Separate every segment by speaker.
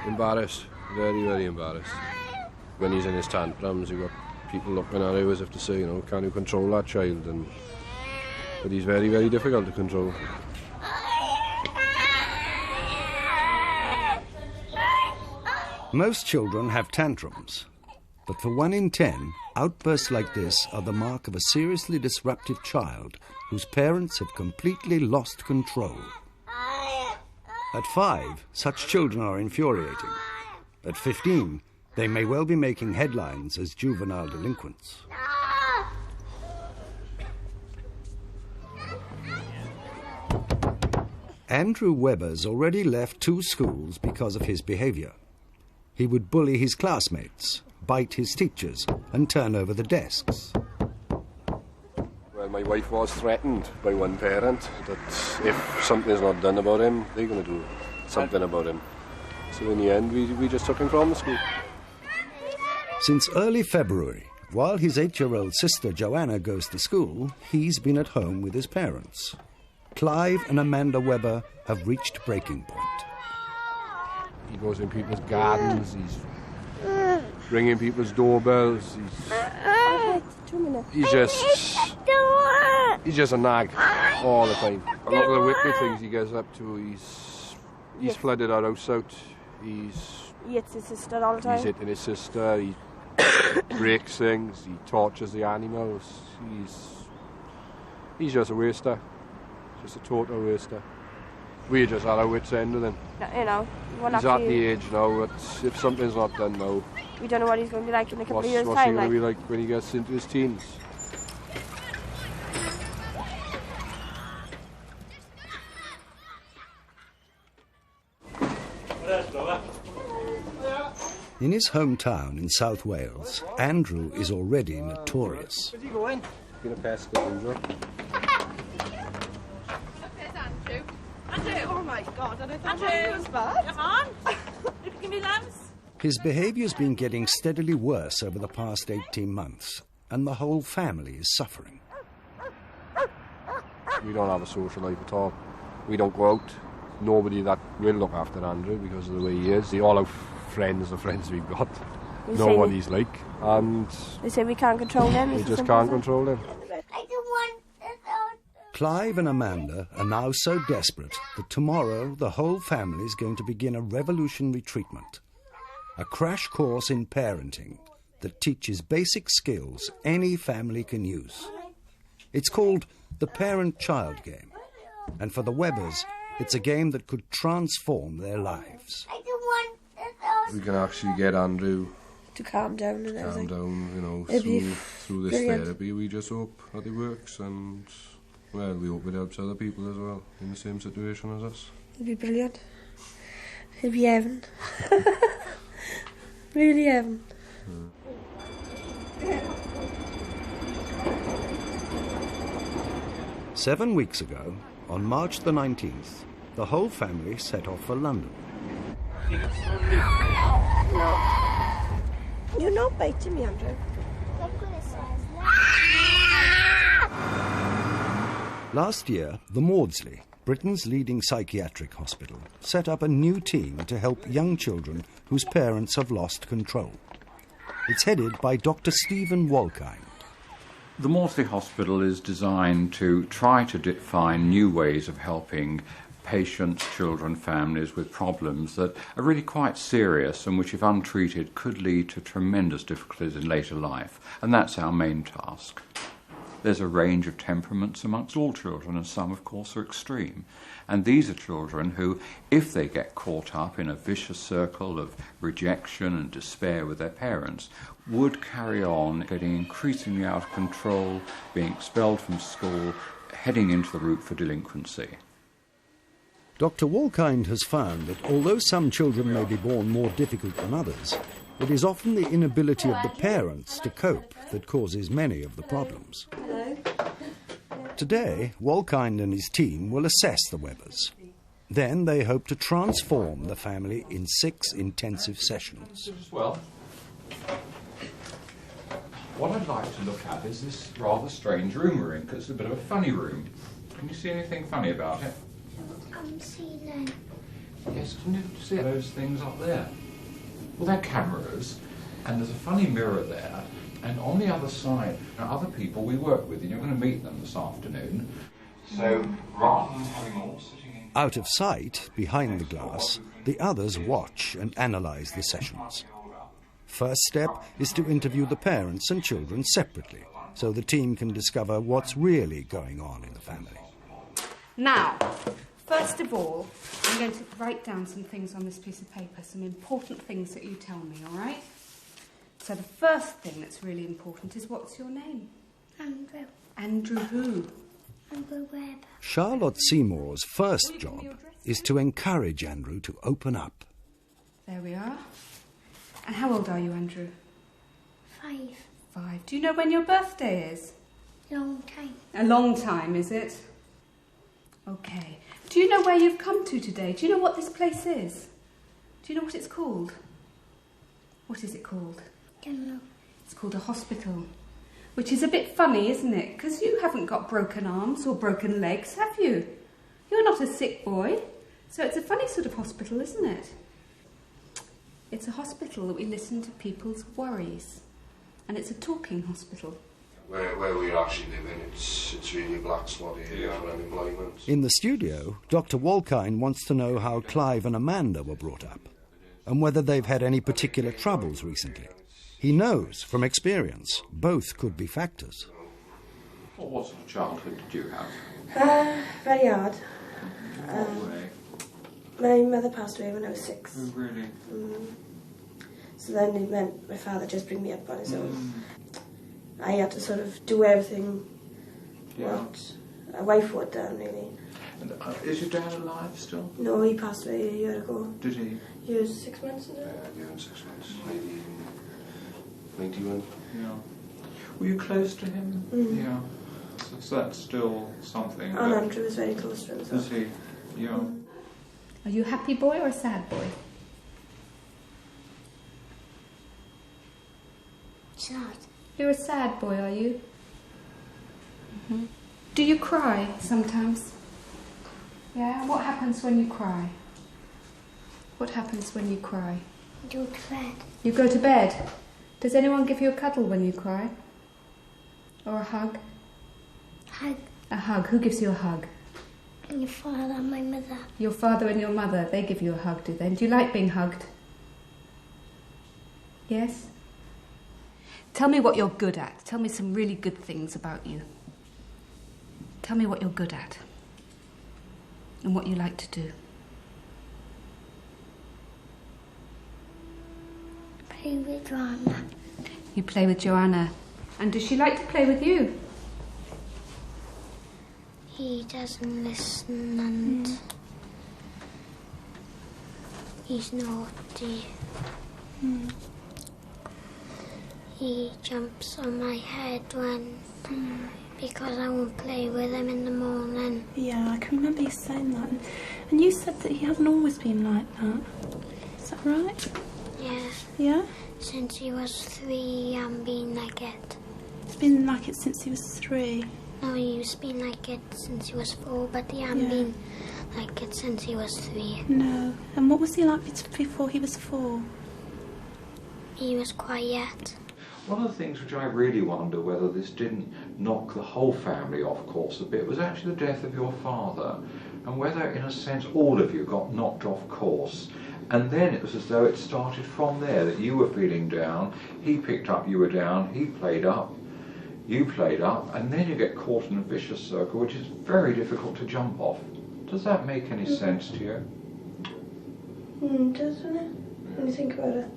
Speaker 1: Embarrassed, very, very embarrassed. When he's in his tantrums, you've got people looking at him as if to say, can you control that child? But he's very, very difficult to control.
Speaker 2: Most children have tantrums, but for 1 in 10, outbursts like this are the mark of a seriously disruptive child whose parents have completely lost control. At 5, such children are infuriating. At 15, they may well be making headlines as juvenile delinquents. Andrew Webber's already left 2 schools because of his behaviour. He would bully his classmates, bite his teachers, and turn over the desks.
Speaker 1: Well, my wife was threatened by one parent that if something's not done about him, they're going to do something about him. So in the end, we just took him from the school.
Speaker 2: Since early February, while his 8-year-old sister Joanna goes to school, he's been at home with his parents. Clive and Amanda Webber have reached breaking point.
Speaker 1: He goes in people's gardens, he's ringing people's doorbells, he's just a nag all the time. A lot of the wicked things he gets up to, he's flooded our house out,
Speaker 3: he hits his sister all the time.
Speaker 1: He's hitting his sister, he breaks things, he tortures the animals, he's just a waster, just a total waster. We're just at our wits' end with him. He's at the age now that if something's not done now,
Speaker 3: we don't know what he's going to be like in a couple of years' time.
Speaker 1: What's he going to be like when he gets into his teens?
Speaker 2: In his hometown in South Wales, Andrew is already notorious.
Speaker 1: Where's he going? He's going to pass the Andrew.
Speaker 4: Andrew, oh my God, and I thought Andrew was bad. Come on, you can give me lambs.
Speaker 2: His behaviour's been getting steadily worse over the past 18 months, and the whole family is suffering.
Speaker 1: We don't have a social life at all. We don't go out. Nobody that will look after Andrew because of the way he is. All our friends, the friends we've got, know what he's like. And
Speaker 3: they say we can't control him.
Speaker 1: We just can't control him.
Speaker 2: Clive and Amanda are now so desperate that tomorrow the whole family is going to begin a revolutionary treatment. A crash course in parenting that teaches basic skills any family can use. It's called the Parent-Child Game. And for the Webbers, it's a game that could transform their lives.
Speaker 1: We can actually get Andrew
Speaker 3: to calm down and everything.
Speaker 1: Through this therapy. We just hope that it works, and well, we hope it helps other people as well in the same situation as us.
Speaker 3: It'd be brilliant. It'd be heaven. Really heaven.
Speaker 2: Yeah. 7 weeks ago, on March the 19th, the whole family set off for London.
Speaker 3: No. You're not biting me, Andrew.
Speaker 2: Last year, the Maudsley, Britain's leading psychiatric hospital, set up a new team to help young children whose parents have lost control. It's headed by Dr. Stephen Walkind.
Speaker 5: The Maudsley Hospital is designed to try to find new ways of helping patients, children, families with problems that are really quite serious and which, if untreated, could lead to tremendous difficulties in later life. And that's our main task. There's a range of temperaments amongst all children, and some, of course, are extreme. And these are children who, if they get caught up in a vicious circle of rejection and despair with their parents, would carry on getting increasingly out of control, being expelled from school, heading into the route for delinquency.
Speaker 2: Dr. Walkind has found that although some children may be born more difficult than others, it is often the inability of the parents to cope that causes many of the problems. Today, Walkind and his team will assess the Webbers. Then they hope to transform the family in 6 intensive sessions.
Speaker 5: Well, what I'd like to look at is this rather strange room we're in, because it's a bit of a funny room. Can you see anything funny about it? Yes, can you see those things up there? Well, they're cameras, and there's a funny mirror there, and on the other side are other people we work with, and you're going to meet them this afternoon. So, rather than having all sitting in...
Speaker 2: Out of sight, behind the glass, the others watch and analyse the sessions. First step is to interview the parents and children separately, so the team can discover what's really going on in the family.
Speaker 6: Now, first of all, I'm going to write down some things on this piece of paper, some important things that you tell me, all right? So the first thing that's really important is, what's your name?
Speaker 7: Andrew.
Speaker 6: Andrew who?
Speaker 7: Andrew Webb.
Speaker 2: Charlotte Seymour's first job is to encourage Andrew to open up.
Speaker 6: There we are. And how old are you, Andrew?
Speaker 7: 5.
Speaker 6: 5. Do you know when your birthday is?
Speaker 7: Long time.
Speaker 6: A long time, is it? OK. Do you know where you've come to today? Do you know what this place is? Do you know what it's called? What is it called?
Speaker 7: Don't know.
Speaker 6: It's called a hospital. Which is a bit funny, isn't it? Because you haven't got broken arms or broken legs, have you? You're not a sick boy. So it's a funny sort of hospital, isn't it? It's a hospital that we listen to people's worries. And it's a talking hospital.
Speaker 1: Where we actually live in, it's really black spot area for unemployment.
Speaker 2: In the studio, Dr. Walkine wants to know how Clive and Amanda were brought up, and whether they've had any particular troubles recently. He knows from experience both could be factors.
Speaker 5: Well, what sort of childhood did you have?
Speaker 8: Very hard.
Speaker 5: What way?
Speaker 8: My mother passed away when I was 6.
Speaker 5: Oh, really?
Speaker 8: So then it meant my father just bring me up on his own. I had to sort of do everything what a wife would done, really.
Speaker 5: And, is your dad alive still?
Speaker 8: No, he passed away a year ago.
Speaker 5: Did he?
Speaker 8: He was 6 months, is it?
Speaker 1: Yeah, 6 months. 91.
Speaker 5: Yeah. Were you close to him? Yeah. So that's still something.
Speaker 8: And Andrew was very close to him. So.
Speaker 5: Is he? Yeah.
Speaker 6: Are you a happy boy or a sad boy?
Speaker 7: Sad.
Speaker 6: You're a sad boy, are you? Do you cry sometimes? Yeah? What happens when you cry? What happens when you cry?
Speaker 7: Go to bed.
Speaker 6: You go to bed. Does anyone give you a cuddle when you cry? Or a hug?
Speaker 7: Hug.
Speaker 6: A hug. Who gives you a hug?
Speaker 7: And your father and my mother.
Speaker 6: Your father and your mother, they give you a hug, do they? And do you like being hugged? Yes? Tell me what you're good at. Tell me some really good things about you. Tell me what you're good at. And what you like to do.
Speaker 7: Play with Joanna.
Speaker 6: You play with Joanna. And does she like to play with you?
Speaker 7: He doesn't listen and he's naughty. He jumps on my head because I won't play with him in the morning.
Speaker 9: Yeah, I can remember you saying that. And you said that he hasn't always been like that. Is that right?
Speaker 7: Yeah.
Speaker 9: Yeah?
Speaker 7: Since he was 3, I'm being like it.
Speaker 9: He's been like it since he was 3.
Speaker 7: No, he's been like it since he was 4, but he hasn't been like it since he was 3.
Speaker 9: No. And what was he like before he was 4?
Speaker 7: He was quiet.
Speaker 5: One of the things which I really wonder whether this didn't knock the whole family off course a bit was actually the death of your father, and whether, in a sense, all of you got knocked off course. And then it was as though it started from there, that you were feeling down, he picked up, you were down, he played up, you played up, and then you get caught in a vicious circle, which is very difficult to jump off. Does that make any sense to you?
Speaker 8: Doesn't it? When you think about it.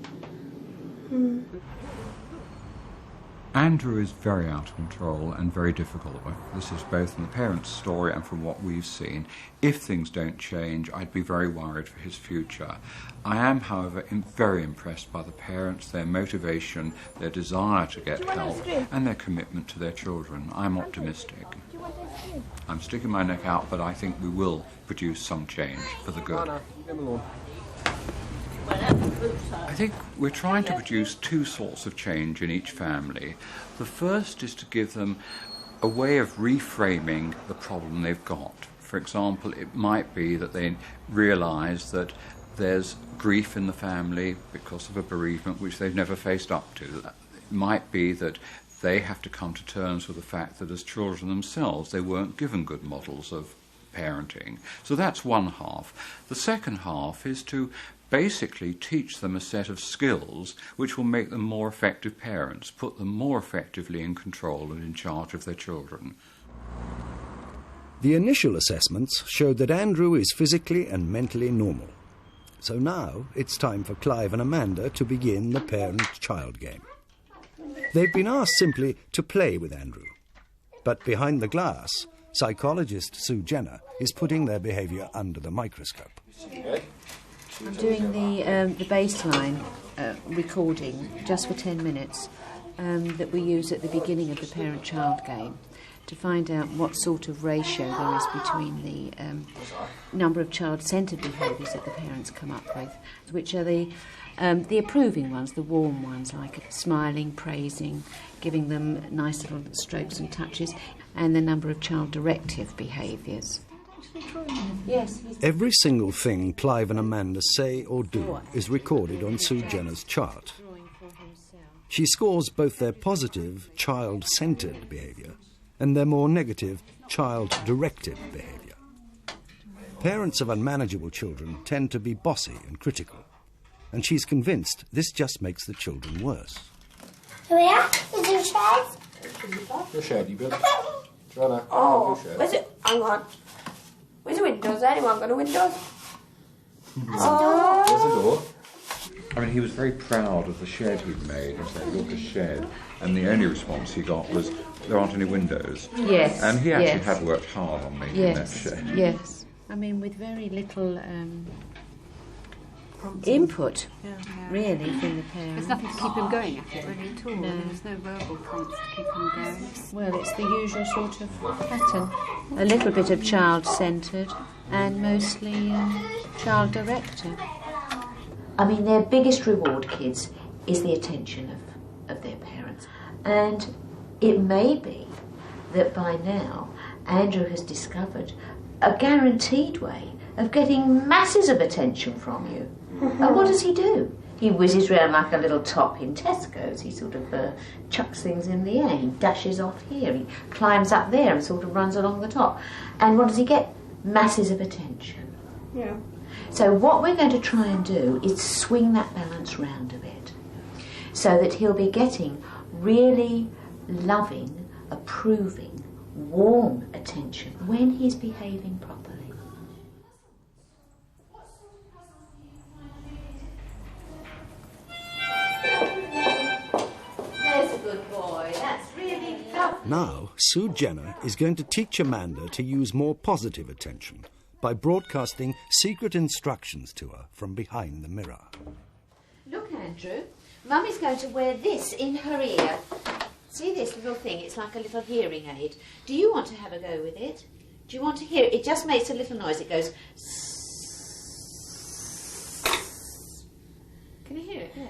Speaker 5: Andrew is very out of control and very difficult. This is both from the parents' story and from what we've seen. If things don't change, I'd be very worried for his future. I am, however, very impressed by the parents, their motivation, their desire to get help, and their commitment to their children. I'm optimistic. I'm sticking my neck out, but I think we will produce some change for the good. I think we're trying to produce 2 sorts of change in each family. The first is to give them a way of reframing the problem they've got. For example, it might be that they realise that there's grief in the family because of a bereavement which they've never faced up to. It might be that they have to come to terms with the fact that as children themselves they weren't given good models of parenting. So that's one half. The second half is to basically teach them a set of skills which will make them more effective parents, put them more effectively in control and in charge of their children.
Speaker 2: The initial assessments showed that Andrew is physically and mentally normal. So now it's time for Clive and Amanda to begin the parent-child game. They've been asked simply to play with Andrew. But behind the glass, psychologist Sue Jenner is putting their behaviour under the microscope.
Speaker 10: I'm doing the baseline recording just for 10 minutes that we use at the beginning of the parent-child game to find out what sort of ratio there is between the number of child-centred behaviours that the parents come up with, which are the approving ones, the warm ones, like smiling, praising, giving them nice little strokes and touches, and the number of child-directive behaviours. Yes.
Speaker 2: Every single thing Clive and Amanda say or do is recorded on Sue Jenner's chart. She scores both their positive, child-centred behaviour and their more negative, child-directive behaviour. Parents of unmanageable children tend to be bossy and critical, and she's convinced this just makes the children worse.
Speaker 7: Where is your shed?
Speaker 1: Your shed, you built. Joanna,
Speaker 8: Oh,
Speaker 1: your shed.
Speaker 8: where's it? Hang on. Where's the windows? Anyone got a windows?
Speaker 1: There's a door.
Speaker 5: I mean, he was very proud of the shed he'd made. He said, look, a shed. And the only response he got was, there aren't any windows.
Speaker 10: Yes.
Speaker 5: And he actually had worked hard on making that shed.
Speaker 10: Yes. I mean, with very little input, really, from the parents.
Speaker 6: There's nothing to keep them going at it really at all.
Speaker 10: No.
Speaker 6: There's no verbal prompts to keep them going.
Speaker 10: Well, it's the usual sort of pattern. A little bit of child-centred and mostly child-directed. I mean, their biggest reward, kids, is the attention of their parents. And it may be that by now Andrew has discovered a guaranteed way of getting masses of attention from you. And what does he do? He whizzes round like a little top in Tesco's. He sort of chucks things in the air. He dashes off here. He climbs up there and sort of runs along the top. And what does he get? Masses of attention.
Speaker 8: Yeah.
Speaker 10: So what we're going to try and do is swing that balance round a bit so that he'll be getting really loving, approving, warm attention when he's behaving properly. There's a good boy. That's really lovely.
Speaker 2: Now, Sue Jenner is going to teach Amanda to use more positive attention by broadcasting secret instructions to her from behind the mirror.
Speaker 10: Look, Andrew, Mummy's going to wear this in her ear. See this little thing? It's like a little hearing aid. Do you want to have a go with it? Do you want to hear it? It just makes a little noise. It goes... Can you hear it? Yeah.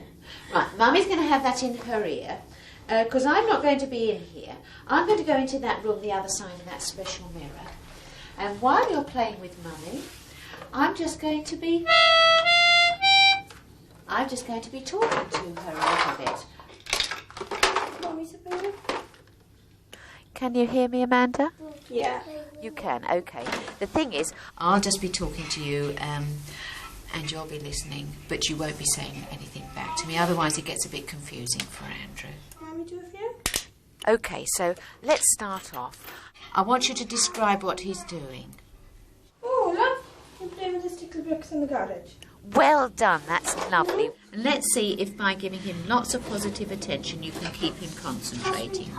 Speaker 10: Right, Mummy's going to have that in her ear because I'm not going to be in here. I'm going to go into that room the other side of that special mirror. And while you're playing with Mummy, I'm just going to be talking to her a little bit.
Speaker 8: Mummy's a baby.
Speaker 10: Can you hear me, Amanda?
Speaker 8: Yeah.
Speaker 10: You can, okay. The thing is, I'll just be talking to you and you'll be listening, but you won't be saying anything back to me. Otherwise it gets a bit confusing for Andrew.
Speaker 8: Can we do a few?
Speaker 10: Okay, so let's start off. I want you to describe what he's doing.
Speaker 8: Oh, look. We're playing with the stickle bricks in the garage.
Speaker 10: Well done, that's lovely. Let's see if by giving him lots of positive attention you can keep him concentrating.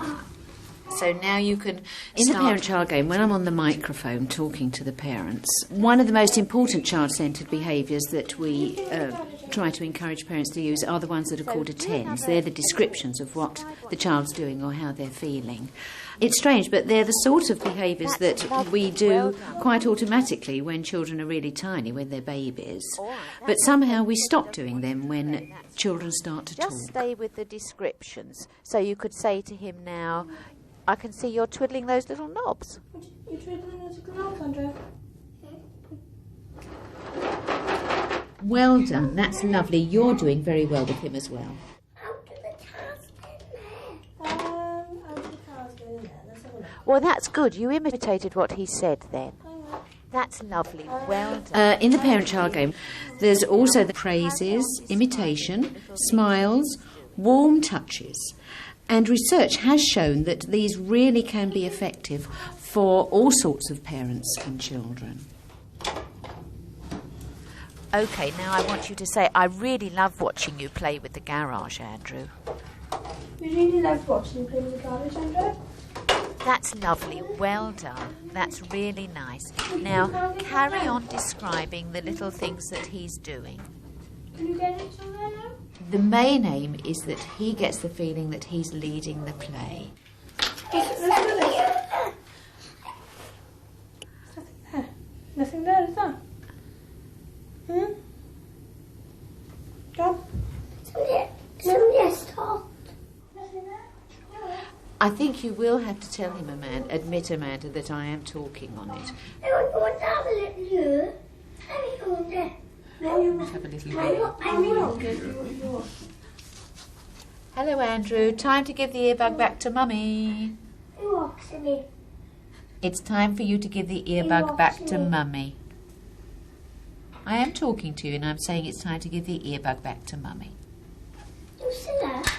Speaker 10: So now you can In the parent-child game, when I'm on the microphone talking to the parents, one of the most important child-centred behaviours that we try to encourage parents to use are the ones that are called attends. They're the descriptions of what the child's doing or how they're feeling. It's strange, but they're the sort of behaviours that we do quite automatically when children are really tiny, when they're babies. But somehow we stop doing them when children start to talk.
Speaker 11: Just stay with the descriptions. So you could say to him now, I can see you're twiddling those little knobs.
Speaker 8: You treated him as a clown, Andrew?
Speaker 10: Well done, that's lovely. You're doing very well with him as well. Well, that's good. You imitated what he said then. That's lovely. Well done. In the parent-child game, there's also the praises, imitation, smiles, warm touches. And research has shown that these really can be effective for all sorts of parents and children. OK, now I want you to say, I really love watching you play with the garage, Andrew.
Speaker 8: You really loved watching you play with the garage, Andrew?
Speaker 10: That's lovely. Well done. That's really nice. Now, carry on describing the little things that he's doing.
Speaker 8: Can you get into there now?
Speaker 10: The main aim is that he gets the feeling that he's leading the play.
Speaker 8: Nothing there, is there? John? Somebody stopped. Nothing there?
Speaker 10: I think you will have to tell him, admit, Amanda, that I am talking on it.
Speaker 7: I want to have a little look.
Speaker 10: Have a little look. Hello, Andrew. Time to give the earbug back to Mummy.
Speaker 7: Who walks in it?
Speaker 10: It's time for you to give the earbug back to Mummy. I am talking to you and I'm saying it's time to give the earbug back to Mummy.
Speaker 7: You see that?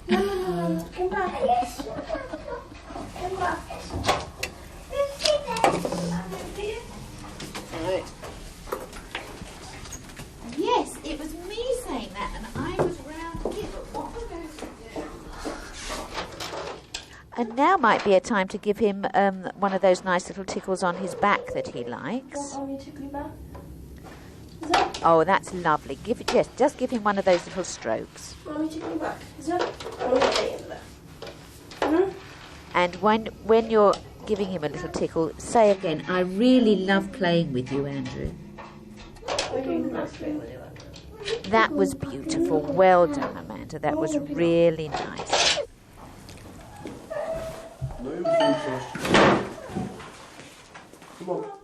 Speaker 7: No, come back. Yes. Come back. You see that?
Speaker 10: Yes, it was me saying that and I was round here, but what was I going to do? And now might be a time to give him one of those nice little tickles on his back that he likes. Oh, that's lovely. Just give him one of those little strokes. And when you're giving him a little tickle, say again, I really love playing with you, Andrew. That was beautiful. Well done, Amanda. That was really nice.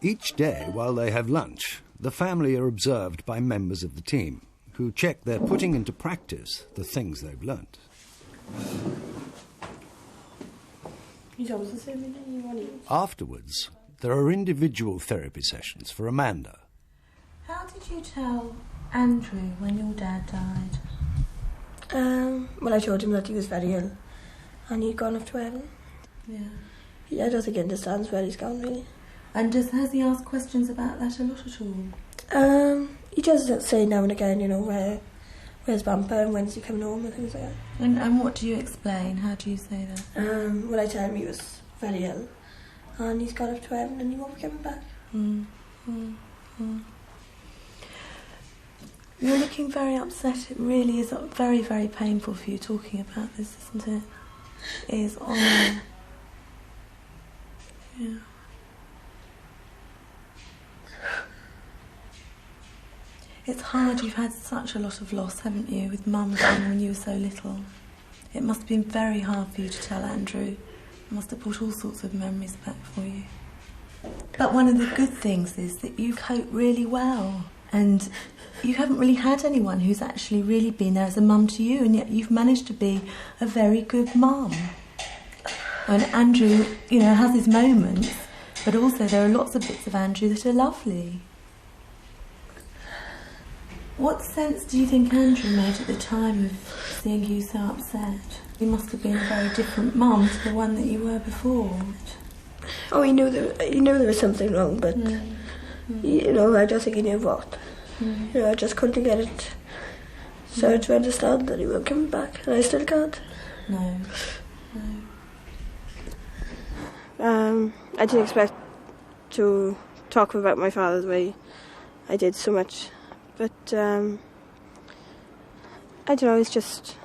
Speaker 2: Each day while they have lunch, the family are observed by members of the team who check they're putting into practice the things they've learnt. Afterwards, there are individual therapy sessions for Amanda.
Speaker 9: How did you tell Andrew when your dad died?
Speaker 8: Well, I told him that he was very ill and he'd gone off to heaven. Yeah, I don't think he understands where he's gone, really.
Speaker 9: And has he asked questions about that a lot at all?
Speaker 8: He does say now and again, you know, where's Bumper and when's he coming home and things like that.
Speaker 9: And what do you explain? How do you say that?
Speaker 8: Well, I tell him he was very ill and he's gone off to heaven and he won't be coming back.
Speaker 9: You're looking very upset. It really is very, very painful for you talking about this, isn't it? It is honouring. Yeah. It's hard. You've had such a lot of loss, haven't you, with Mum gone when you were so little. It must have been very hard for you to tell Andrew. It must have brought all sorts of memories back for you. But one of the good things is that you cope really well. And you haven't really had anyone who's actually really been there as a mum to you, and yet you've managed to be a very good mum. And Andrew, you know, has his moments, but also there are lots of bits of Andrew that are lovely. What sense do you think Andrew made at the time of seeing you so upset? You must have been a very different mum to the one that you were before.
Speaker 8: Oh, he knew there was something wrong, but you know, I don't think he knew what. You know, I just couldn't get it. So to understand that he won't come back, and I still can't.
Speaker 9: No.
Speaker 8: I didn't expect to talk about my father the way I did so much. But, I don't know, it's just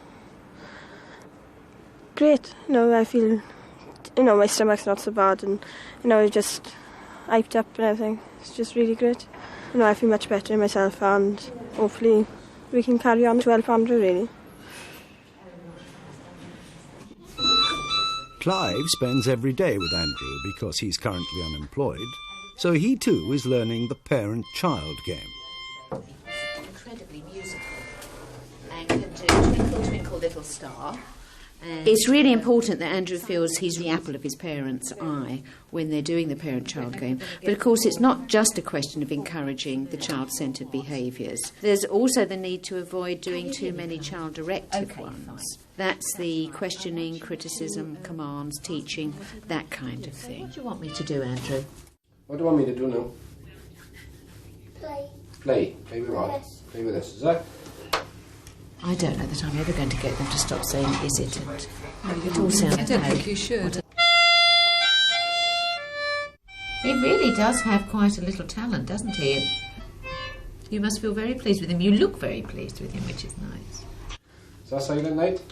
Speaker 8: great. You know, I feel, you know, my stomach's not so bad and, you know, it's just hyped up and everything. It's just really great. You know, I feel much better in myself and hopefully we can carry on to help Andrew, really.
Speaker 2: Clive spends every day with Andrew because he's currently unemployed, so he too is learning the parent-child game.
Speaker 10: Incredibly musical and can do Twinkle Twinkle Little Star. It's really important that Andrew feels he's the apple of his parents' eye when they're doing the parent-child game. But of course it's not just a question of encouraging the child-centred behaviours. There's also the need to avoid doing too many child-directed ones. That's the questioning, criticism, commands, teaching, that kind of thing. What do you want me to do, Andrew?
Speaker 1: What do you want me to do now?
Speaker 7: Play.
Speaker 1: Play? Play with what?
Speaker 7: Yes.
Speaker 1: Play with this, is that?
Speaker 10: I don't know that I'm ever going to get them to stop saying is it and it all sounds
Speaker 6: I don't think you should.
Speaker 10: He really does have quite a little talent, doesn't he? You must feel very pleased with him. You look very pleased with him, which is nice.
Speaker 1: Is that Silent Night?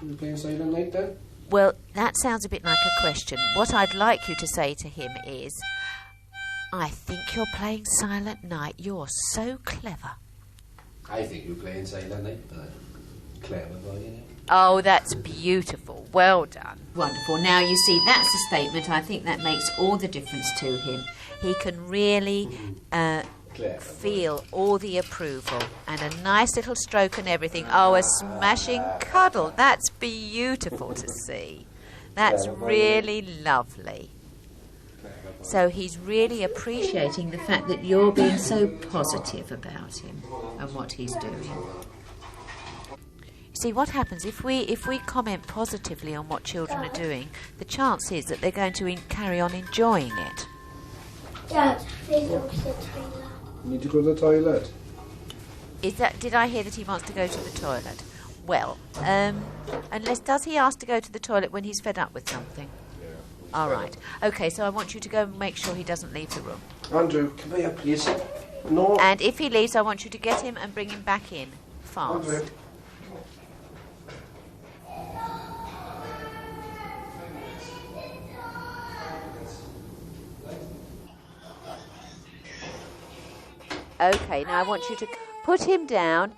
Speaker 1: Are you playing Silent Night then?
Speaker 10: Well, that sounds a bit like a question. What I'd like you to say to him is, I think you're playing Silent Night. You're so clever.
Speaker 1: I think you're playing Silent Night, but clever boy, you know.
Speaker 10: Oh, that's beautiful. Well done. Wonderful. Now, you see, that's a statement. I think that makes all the difference to him. He can really feel all the approval and a nice little stroke and everything. Oh, a smashing cuddle. That's beautiful to see. That's really lovely. So he's really appreciating the fact that you're being so positive about him and what he's doing. See, what happens if we comment positively on what children are doing, the chance is that they're going to carry on enjoying it.
Speaker 7: Dad, please go to the toilet.
Speaker 1: You need to go to the toilet?
Speaker 10: Did I hear that he wants to go to the toilet? Well, does he ask to go to the toilet when he's fed up with something? All right. OK, so I want you to go and make sure he doesn't leave the room.
Speaker 1: Andrew, come here, please. No.
Speaker 10: And if he leaves, I want you to get him and bring him back in fast.
Speaker 1: Andrew.
Speaker 10: OK, now I want you to put him down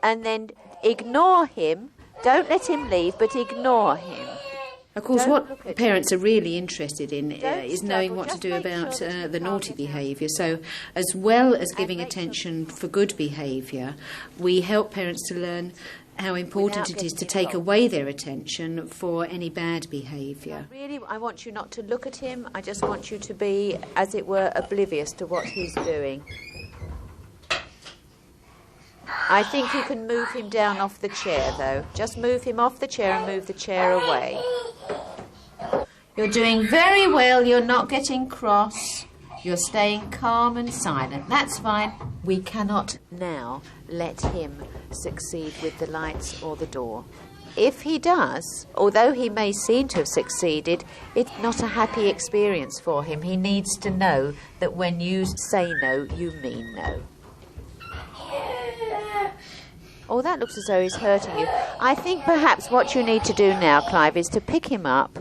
Speaker 10: and then ignore him. Don't let him leave, but ignore him. Of course, what parents are really interested in is knowing what to do about the naughty behaviour. So, as well as giving attention for good behaviour, we help parents to learn how important it is to take away their attention for any bad behaviour. Really, I want you not to look at him. I just want you to be, as it were, oblivious to what he's doing. I think you can move him down off the chair, though. Just move him off the chair and move the chair away. You're doing very well. You're not getting cross. You're staying calm and silent. That's fine. We cannot now let him succeed with the lights or the door. If he does, although he may seem to have succeeded, it's not a happy experience for him. He needs to know that when you say no, you mean no. Oh, that looks as though he's hurting you. I think perhaps what you need to do now, Clive, is to pick him up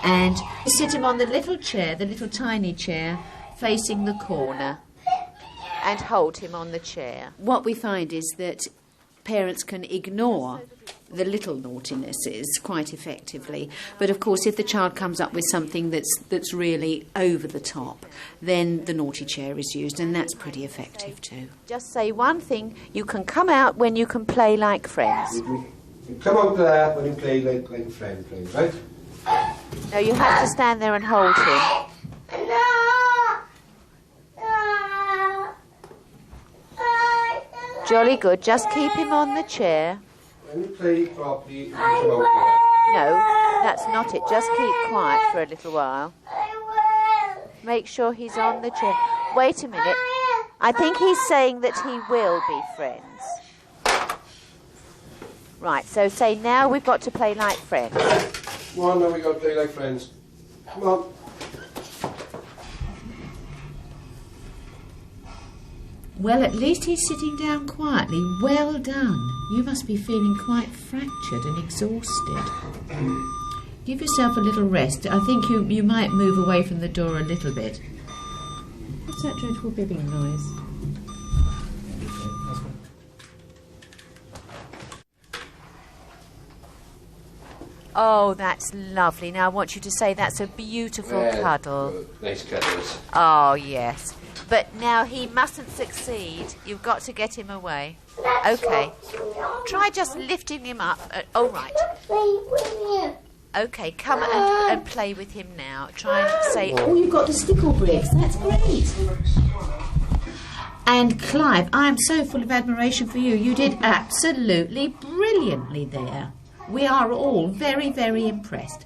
Speaker 10: and sit him on the little chair, the little tiny chair, facing the corner, and hold him on the chair. What we find is that parents can ignore the little naughtinesses quite effectively, but of course if the child comes up with something that's really over the top, then the naughty chair is used, and that's pretty effective too. Just say one thing: you can come out when you can play like friends.
Speaker 1: You come out there when you play like friend plays, right?
Speaker 10: No, you have to stand there and hold him. Jolly good. Just keep him on the chair.
Speaker 1: When you play properly, you come out there.
Speaker 10: No, that's not it. Just keep quiet for a little while. Make sure he's on the chair. Wait a minute. I think he's saying that he will be friends. Right, so say now we've got to play like friends.
Speaker 1: Come on, now we got to play like friends. Come on.
Speaker 10: Well, at least he's sitting down quietly. Well done. You must be feeling quite fractured and exhausted. Give yourself a little rest. I think you might move away from the door a little bit. What's that dreadful bibbing noise? Oh, that's lovely. Now I want you to say that's a beautiful cuddle.
Speaker 1: Nice cuddles.
Speaker 10: Oh, yes. But now he mustn't succeed. You've got to get him away. OK. Try just lifting him up. Oh, right. OK, come and play with him now. Try and say, oh, you've got the stickle bricks. That's great. And Clive, I am so full of admiration for you. You did absolutely brilliantly there. We are all very, very impressed.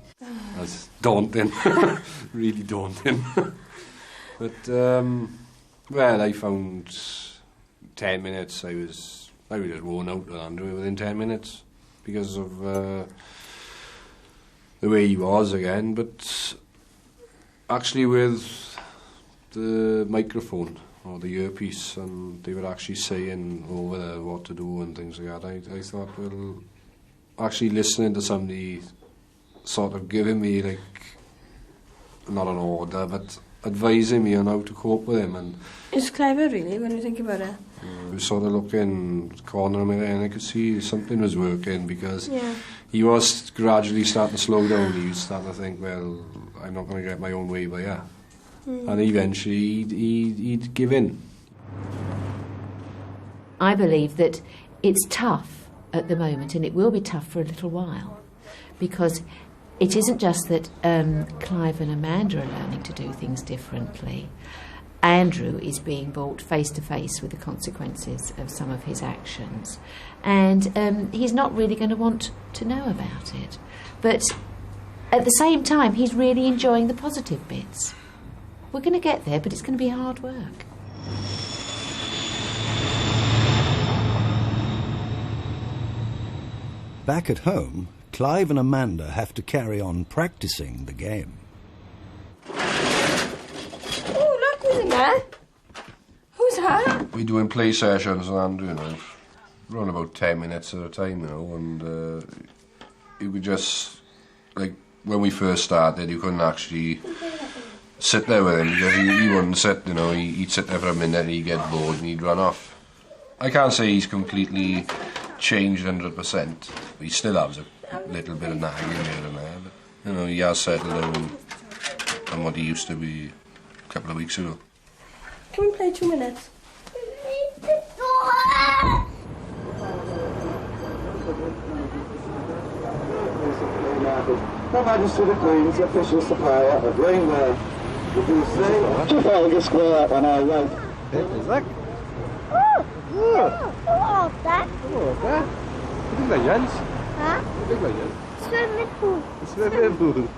Speaker 1: That's daunting. Really daunting. But, well, I found 10 minutes. I was just worn out with Andrew within 10 minutes because of the way he was again. But actually with the microphone or the earpiece, and they were actually saying over there what to do and things like that, I thought, well, actually listening to somebody sort of giving me, like, not an order, but advising me on how to cope with him. And
Speaker 8: it's clever, really, when you think about it.
Speaker 1: I was sort of looking at the corner of my eye and I could see something was working, because he was gradually starting to slow down. He was starting to think, well, I'm not going to get my own way by that. And eventually he'd give in.
Speaker 10: I believe that it's tough at the moment, and it will be tough for a little while, because it isn't just that Clive and Amanda are learning to do things differently. Andrew is being brought face to face with the consequences of some of his actions, and he's not really going to want to know about it. But at the same time, he's really enjoying the positive bits. We're going to get there, but it's going to be hard work.
Speaker 2: Back at home, Clive and Amanda have to carry on practicing the game.
Speaker 8: Oh, look, who's in there? Who's her?
Speaker 1: We're doing play sessions, and Andrew and I run about 10 minutes at a time, you know, and it would just, like, when we first started, you couldn't actually sit there with him, because he wouldn't sit, you know, he'd sit there for a minute and he'd get bored and he'd run off. I can't say he's completely changed 100%, but he still has a little bit of nagging here and there, but, you know, he has settled down on what he used to be a couple of weeks ago.
Speaker 8: Can we play 2 minutes?
Speaker 11: Her Majesty the Queen's official supplier of rainwear. Would you say Trafalgar Square on our right?
Speaker 1: Is that?
Speaker 7: Oh, that.
Speaker 1: Big like Jens.
Speaker 7: Huh?
Speaker 1: Big like Jens.
Speaker 7: Swimming pool.
Speaker 1: Swimming pool.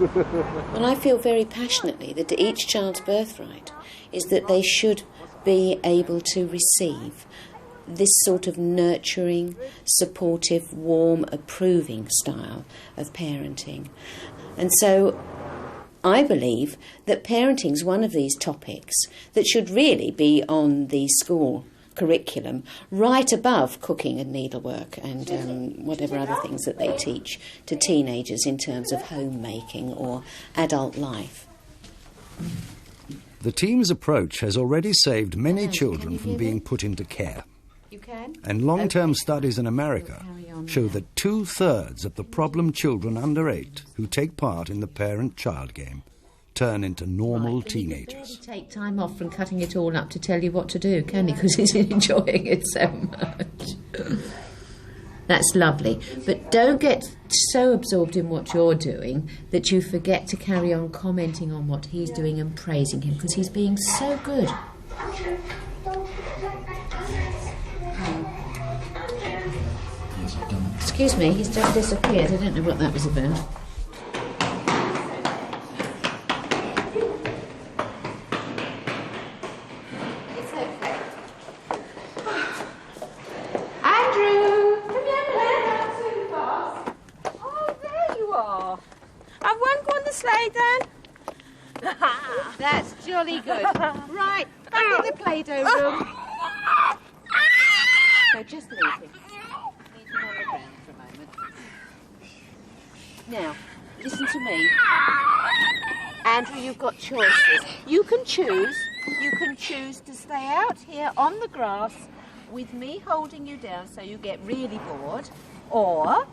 Speaker 10: Well, I feel very passionately that each child's birthright is that they should be able to receive this sort of nurturing, supportive, warm, approving style of parenting. And so I believe that parenting's one of these topics that should really be on the school curriculum, right above cooking and needlework and whatever other things that they teach to teenagers in terms of homemaking or adult life.
Speaker 2: The team's approach has already saved many children from being put into care.
Speaker 10: You can?
Speaker 2: And long-term studies in America show that 2/3 of the problem children under 8 who take part in the parent-child game turn into normal teenagers.
Speaker 10: He can barely take time off from cutting it all up to tell you what to do, can he? Because he's enjoying it so much. That's lovely. But don't get so absorbed in what you're doing that you forget to carry on commenting on what he's doing and praising him, because he's being so good. Excuse me, he's just disappeared. I don't know what that was about. It's okay. Andrew! Come here a minute. Not too fast. Oh, there you are.
Speaker 3: I won't go on the sleigh then.
Speaker 10: That's jolly good. Right, back in the Play-Doh room. So just leave him. Leave him on the ground for a moment. Now, listen to me. Andrew, you've got choices. You can choose to stay out here on the grass with me holding you down so you get really bored, or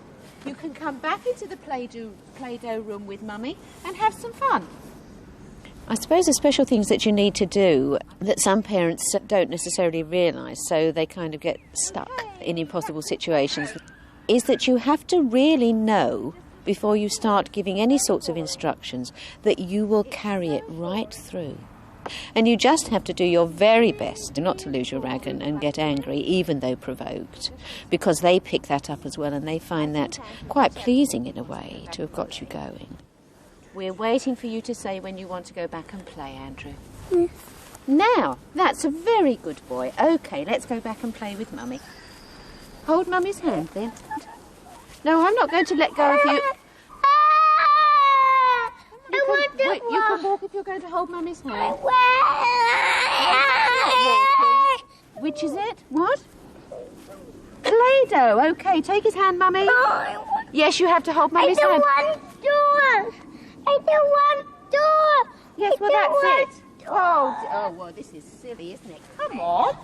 Speaker 10: you can come back into the Play-Doh room with Mummy and have some fun. I suppose the special things that you need to do that some parents don't necessarily realise, so they kind of get stuck in impossible situations, is that you have to really know before you start giving any sorts of instructions that you will carry it right through. And you just have to do your very best not to lose your rag and get angry, even though provoked, because they pick that up as well and they find that quite pleasing in a way to have got you going. We're waiting for you to say when you want to go back and play, Andrew.
Speaker 7: Yes.
Speaker 10: Now, that's a very good boy. OK, let's go back and play with Mummy. Hold Mummy's hand then. No, I'm not going to let go of you. You can walk if you're going to hold Mummy's hand. Which is it? What? Play-Doh. OK, take his hand, Mummy. Yes, you have to hold Mummy's hand.
Speaker 7: I don't want door.
Speaker 10: Yes, well, that's it. Oh, well, this is silly, isn't it? Come on.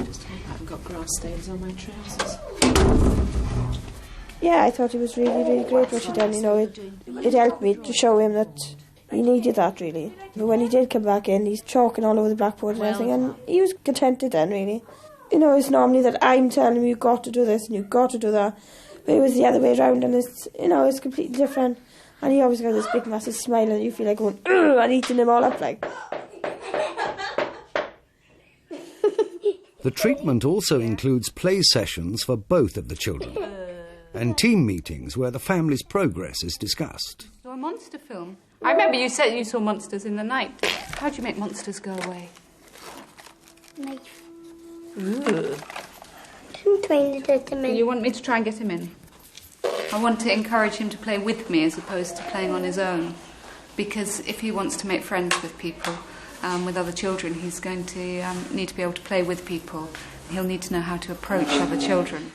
Speaker 10: Just hope I haven't got grass stains on my trousers.
Speaker 8: Yeah, I thought it was really, really great what she done. You know, it helped me to show him that he needed that, really. But when he did come back in, he's chalking all over the blackboard and everything, and he was contented then, really. You know, it's normally that I'm telling him, you've got to do this and you've got to do that. But it was the other way around, and it's, you know, it's completely different. And he always got this big, massive smile, and you feel like going, ugh, and eating them all up, like.
Speaker 2: The treatment also includes play sessions for both of the children and team meetings where the family's progress is discussed.
Speaker 6: Saw a monster film. I remember you said you saw monsters in the night. How do you make monsters go away?
Speaker 7: Knife.
Speaker 6: Ooh.
Speaker 7: I'm trying to get him in.
Speaker 6: You want me to try and get him in? I want to encourage him to play with me as opposed to playing on his own. Because if he wants to make friends with people, with other children, he's going to need to be able to play with people. He'll need to know how to approach other children.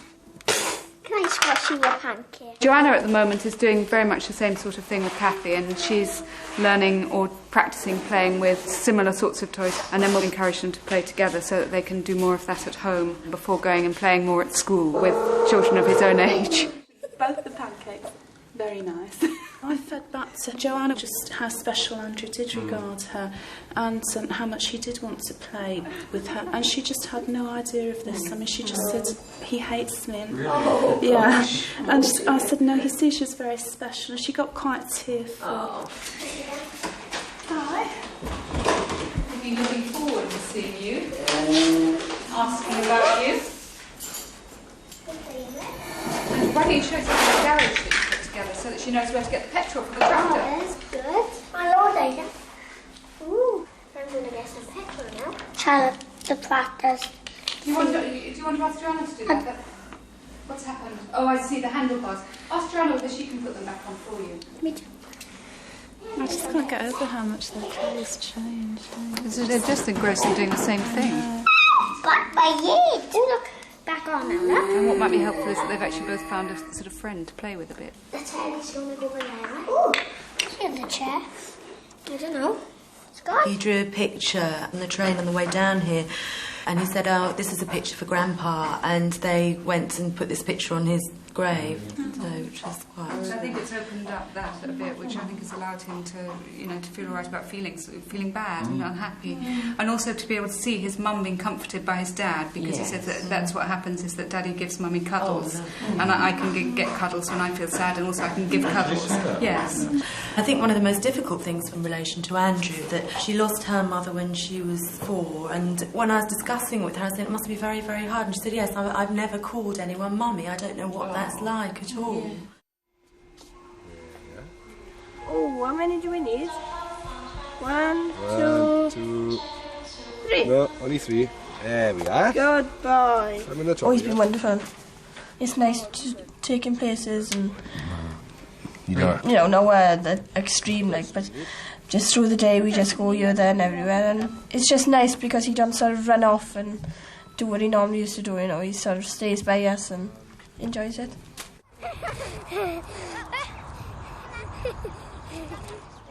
Speaker 7: Can I squash you a pancake?
Speaker 6: Joanna at the moment is doing very much the same sort of thing with Kathy, and she's learning or practising playing with similar sorts of toys, and then we'll encourage them to play together so that they can do more of that at home before going and playing more at school with children of his own age.
Speaker 9: Both the pancakes, very nice. I fed back to Joanna just how special Andrew did regard her, and how much he did want to play with her, and she just had no idea of this. I mean, she just said, he hates me. Yeah, and I said, no, he sees you as very special, and she got quite tearful. Hi.
Speaker 6: I've been looking forward to seeing you, asking about you. And why don't you show us the garage that you put together so that she knows where to get the petrol for the tractor?
Speaker 7: Oh, that's good. My lord, Ada. Ooh, I'm going to get some petrol now. Charlotte, the tractors.
Speaker 6: Do you want to ask Joanna to do that? What's happened? Oh, I see, the handlebars. Ask Joanna whether she can put them back on for you.
Speaker 7: Me too.
Speaker 9: I just can't get over how much their colours change.
Speaker 6: They're just engrossed in doing the same thing.
Speaker 7: But by you, look. Back on now, look.
Speaker 6: And what might be helpful is that they've actually both found a sort of friend to play with a bit.
Speaker 7: The chair is going to go in there, right? Oh, here's the chair. I don't know. Scott?
Speaker 12: He drew a picture on the train on the way down here, and he said, oh, this is a picture for Grandpa, and they went and put this picture on his grave, so which was quite...
Speaker 6: I think it's opened up that a bit, which I think has allowed him to, you know, to feel all right about feeling bad and unhappy, and also to be able to see his mum being comforted by his dad, because he said that that's what happens, is that Daddy gives Mummy cuddles, and I can get cuddles when I feel sad, and also I can give cuddles. Yes.
Speaker 12: I think one of the most difficult things in relation to Andrew, that she lost her mother when she was 4, and when I was discussing with her, I said, it must be very, very hard, and she said, yes, I've never called anyone Mummy, I don't know what that's like at all.
Speaker 8: Oh, how many do we need? 1, 2, 3.
Speaker 1: No, only 3. There we are.
Speaker 8: Good boy.
Speaker 1: I'm in the top.
Speaker 8: Oh, he's been wonderful. It's nice to take him places and, you know, nowhere that extreme, like, but just through the day we just go here, there and everywhere, and it's just nice because he don't sort of run off and do what he normally used to do, you know, he sort of stays by us and enjoys it. It's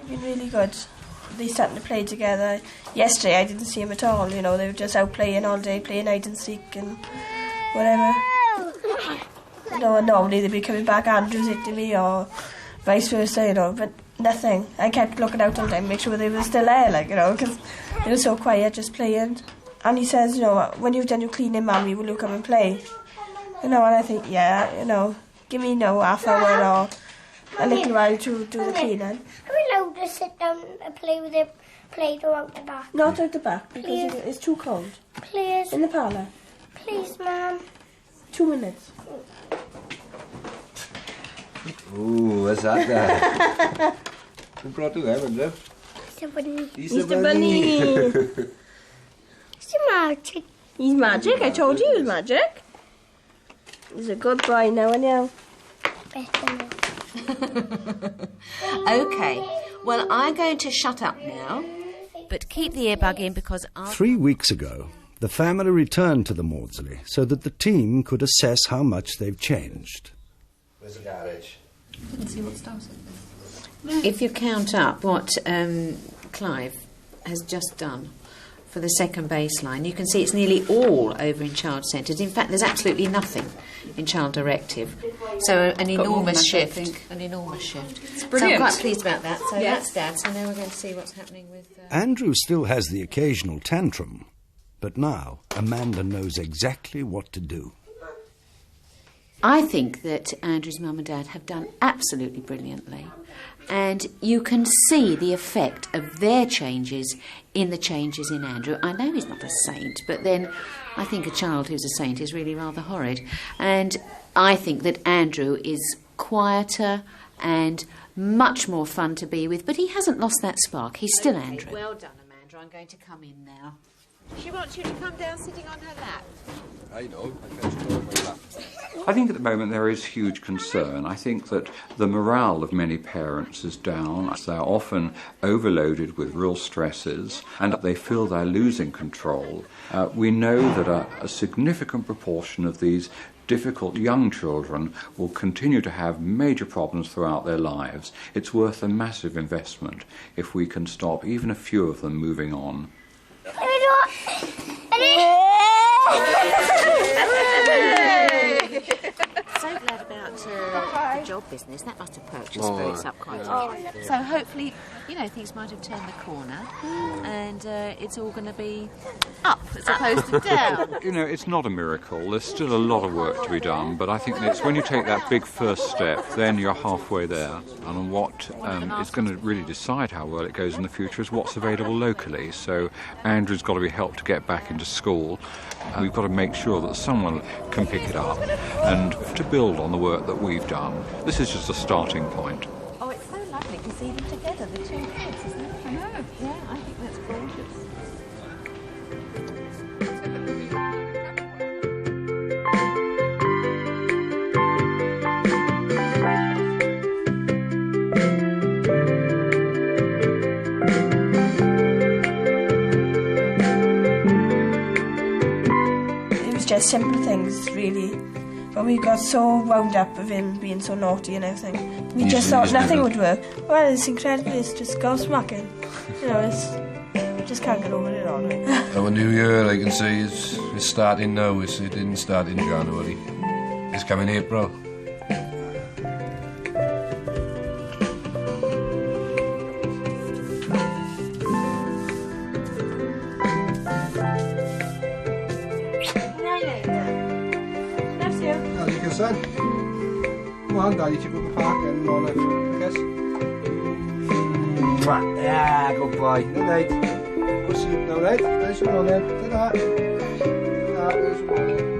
Speaker 8: been really good. They started to play together. Yesterday I didn't see him at all, you know, they were just out playing all day, playing hide and seek and whatever. You know, and normally they'd be coming back, Andrew's hitting me, or vice versa, you know, but nothing. I kept looking out all the time, make sure they were still there, like, you know, because they were so quiet, just playing. And he says, you know, when you've done your cleaning, Mummy, will you come and play? You know, and I think, yeah, you know, give me, half hour or a little while to do the cleaning.
Speaker 7: Are we allowed to sit down and play with the Play-Doh out the back?
Speaker 8: Not out the back, because it's too cold.
Speaker 7: Please.
Speaker 8: In the parlour.
Speaker 7: Please, Mum.
Speaker 8: 2 minutes.
Speaker 1: Ooh, what's that there? Who brought you them, Andrew?
Speaker 7: He's a bunny.
Speaker 8: He's the bunny.
Speaker 7: He's magic.
Speaker 8: He's magic, I told you he was magic. He's a good boy now, anyhow.
Speaker 7: Better now.
Speaker 10: OK, well, I'm going to shut up now, but keep the earbug in because I'll...
Speaker 2: 3 weeks ago, the family returned to the Maudsley so that the team could assess how much they've changed.
Speaker 1: Where's the garage?
Speaker 6: Let's see what starts it.
Speaker 10: If you count up what Clive has just done for the second baseline, you can see it's nearly all over in child-centred. In fact, there's absolutely nothing in child-directive. So an enormous shift. An enormous shift.
Speaker 6: It's
Speaker 10: so
Speaker 6: brilliant.
Speaker 10: I'm quite pleased about that. So
Speaker 6: Yes.
Speaker 10: that's Dad. So now we're going to see what's happening with...
Speaker 2: Andrew still has the occasional tantrum, but now Amanda knows exactly what to do.
Speaker 10: I think that Andrew's mum and dad have done absolutely brilliantly, and you can see the effect of their changes in the changes in Andrew. I know he's not a saint, but then I think a child who's a saint is really rather horrid. And I think that Andrew is quieter and much more fun to be with, but he hasn't lost that spark. He's still Andrew. Well done, Amanda. I'm going to come in now. She wants you to come down sitting on her lap.
Speaker 1: I know, I fetched her on my lap.
Speaker 5: I think at the moment there is huge concern. I think that the morale of many parents is down. They're often overloaded with real stresses and they feel they're losing control. We know that a significant proportion of these difficult young children will continue to have major problems throughout their lives. It's worth a massive investment if we can stop even a few of them moving on.
Speaker 10: So glad about the job business. That must have perked your spirits up quite a bit. So hopefully, things might have turned the corner and it's all going to be up as opposed to down.
Speaker 5: It's not a miracle. There's still a lot of work to be done, but I think it's when you take that big first step, then you're halfway there. And what is going to really decide how well it goes in the future is what's available locally. So Andrew's got to be helped to get back into school. We've got to make sure that someone can pick it up and to build on the work that we've done. This is just a starting point.
Speaker 10: Oh, it's so lovely to see them together, the two kids, isn't it? I know. Yeah, I think that's gorgeous.
Speaker 8: Just simple things, really. But we got so wound up with him being so naughty and everything. We just thought nothing would work. Well, it's incredible. It's just gobsmacking. We just can't get over it all.
Speaker 1: Our new year, I can say, is starting now. It didn't start in January. It's coming April. Son. Come on, Daddy, you go to the park and all that. Kiss. Yeah, good boy. Good night. We'll see you now, right? Nice one, then. Good night. Good night. Nice one.